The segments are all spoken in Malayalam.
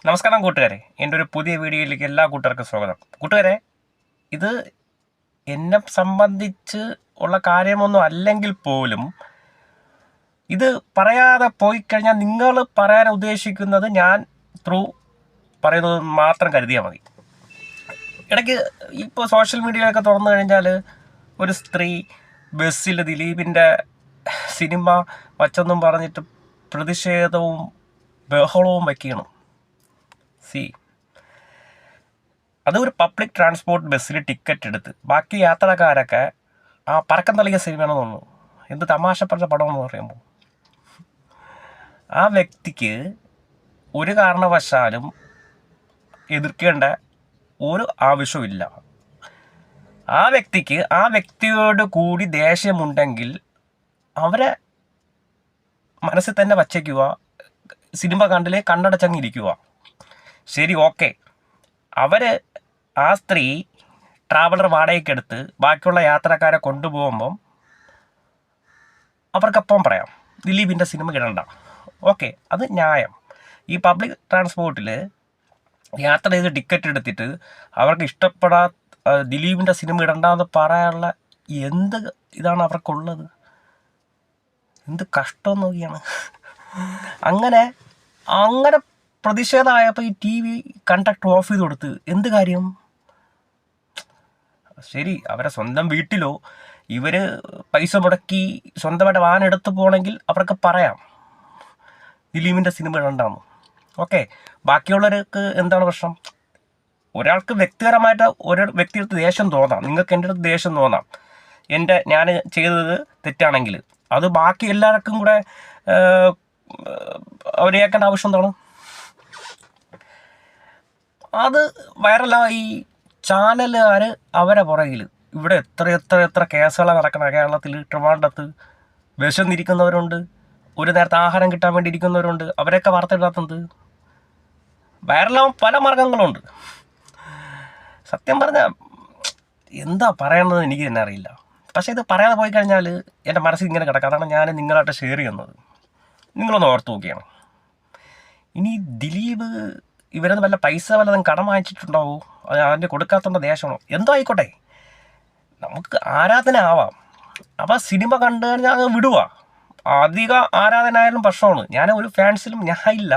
നമസ്കാരം കൂട്ടുകാരെ, എൻ്റെ ഒരു പുതിയ വീഡിയോയിലേക്ക് എല്ലാ കൂട്ടുകാർക്കും സ്വാഗതം. കൂട്ടുകാരെ, ഇത് എന്നെ സംബന്ധിച്ച് ഉള്ള കാര്യമൊന്നും അല്ലെങ്കിൽ പോലും ഇത് പറയാതെ പോയി കഴിഞ്ഞാൽ നിങ്ങൾ പറയാൻ ഉദ്ദേശിക്കുന്നത് ഞാൻ ത്രൂ പറയുന്നത് മാത്രം കരുതിയാൽ മതി. ഇടയ്ക്ക് ഇപ്പോൾ സോഷ്യൽ മീഡിയയൊക്കെ തുറന്നു കഴിഞ്ഞാൽ ഒരു സ്ത്രീ ബസ്സിൽ ദിലീപിൻ്റെ സിനിമ വച്ചെന്നും പറഞ്ഞിട്ട് പ്രതിഷേധവും ബഹളവും വയ്ക്കണം. അത് ഒരു പബ്ലിക് ട്രാൻസ്പോർട്ട് ബസ്സിൽ ടിക്കറ്റ് എടുത്ത് ബാക്കി യാത്രക്കാരൊക്കെ ആ പരക്കം തളിക സിനിമയാണെന്ന് തോന്നുന്നു, എന്ത് തമാശ പറഞ്ഞ പടമെന്ന് പറയുമ്പോൾ ആ വ്യക്തിക്ക് ഒരു കാരണവശാലും എതിർക്കേണ്ട ഒരു ആവശ്യമില്ല. ആ വ്യക്തിയോട് കൂടി ദേഷ്യമുണ്ടെങ്കിൽ അവരെ മനസ്സിൽ തന്നെ വച്ചേക്കുക, സിനിമ കണ്ടില്ലേ കണ്ണടച്ചങ്ങിരിക്കുക. ശരി, ഓക്കെ. ആ സ്ത്രീ ട്രാവലർ വാടകയ്ക്കെടുത്ത് ബാക്കിയുള്ള യാത്രക്കാരെ കൊണ്ടുപോകുമ്പം അവർക്കപ്പം പറയാം ദിലീപിൻ്റെ സിനിമ ഇടണ്ട. ഓക്കെ, അത് ന്യായം. ഈ പബ്ലിക് ട്രാൻസ്പോർട്ടിൽ യാത്ര ചെയ്ത് ടിക്കറ്റ് എടുത്തിട്ട് അവർക്ക് ദിലീപിൻ്റെ സിനിമ ഇടണ്ടെന്ന് പറയാനുള്ള എന്ത് ഇതാണ് അവർക്കുള്ളത്? എന്ത് കഷ്ടം നോക്കിയാണ്. അങ്ങനെ പ്രതിഷേധമായപ്പോൾ ഈ ടി വി കണ്ടക്ടർ ഓഫ് ചെയ്ത് കൊടുത്ത് എന്ത് കാര്യം? ശരി, അവരെ സ്വന്തം വീട്ടിലോ ഇവർ പൈസ മുടക്കി സ്വന്തമായിട്ട് വാഹനം എടുത്ത് പോകണമെങ്കിൽ അവർക്ക് പറയാം ദിലീപിൻ്റെ സിനിമ ഇടണ്ടാന്ന്. ഓക്കെ, ബാക്കിയുള്ളവർക്ക് എന്താണ് പ്രശ്നം? ഒരാൾക്ക് വ്യക്തിപരമായിട്ട് ഒരു വ്യക്തിയെടുത്ത് ദേഷ്യം തോന്നാം, നിങ്ങൾക്ക് എൻ്റെ അടുത്ത് ദേഷ്യം തോന്നാം, ഞാൻ ചെയ്തത് തെറ്റാണെങ്കിൽ. അത് ബാക്കി എല്ലാവർക്കും കൂടെ അവർ കേൾക്കേണ്ട ആവശ്യം എന്താണ്? അത് വൈറലായി ചാനലുകാർ അവരെ പുറകിൽ. ഇവിടെ എത്ര കേസുകളാണ് നടക്കുന്നത് കേരളത്തിൽ. ട്രിവാൻഡ്രത്ത് വിശന്നിരിക്കുന്നവരുണ്ട്, ഒരു നേരത്തെ ആഹാരം കിട്ടാൻ വേണ്ടി ഇരിക്കുന്നവരുണ്ട്. അവരെയൊക്കെ വാർത്ത ഇടാത്തത് വൈറലാവാൻ പല മാർഗങ്ങളുണ്ട്. സത്യം പറഞ്ഞാൽ എന്താ പറയേണ്ടത് എനിക്ക് തന്നെ അറിയില്ല. പക്ഷേ ഇത് പറയാതെ പോയി കഴിഞ്ഞാൽ എൻ്റെ മനസ്സിൽ ഇങ്ങനെ കിടക്കുക. അതാണ് ഞാൻ നിങ്ങളായിട്ട് ഷെയർ ചെയ്യുന്നത്. നിങ്ങളൊന്ന് ഓർത്ത് നോക്കിയാണ്. ഇനി ദിലീപ് ഇവരൊന്നും വല്ല പൈസ വല്ലതും കടം വാങ്ങിച്ചിട്ടുണ്ടാവോ? അതിൻ്റെ കൊടുക്കാത്തതുകൊണ്ട് ദേഷ്യമാണോ? എന്തോ ആയിക്കോട്ടെ, നമുക്ക് ആരാധന ആവാം. അപ്പോൾ സിനിമ കണ്ടു കഴിഞ്ഞാൽ അങ്ങ് വിടുക. അധിക ആരാധന ആയാലും പ്രശ്നമാണ്. ഞാൻ ഒരു ഫാൻസിലും ഞാൻ ഇല്ല.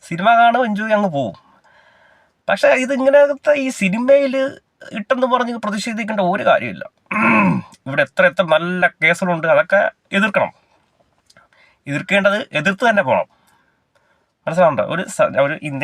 സിനിമ കാണും, എൻജോയ് അങ്ങ് പോവും. പക്ഷേ ഇതിങ്ങനത്തെ ഈ സിനിമയിൽ ഇട്ടെന്ന് പറഞ്ഞ് പ്രതിഷേധിക്കേണ്ട ഒരു കാര്യമില്ല. ഇവിടെ എത്ര നല്ല കേസുകളുണ്ട്. അതൊക്കെ എതിർക്കേണ്ടത് എതിർത്ത് തന്നെ പോകണം. മനസ്സിലാവുന്നുണ്ടോ? ഒരു ഇന്ത്യൻ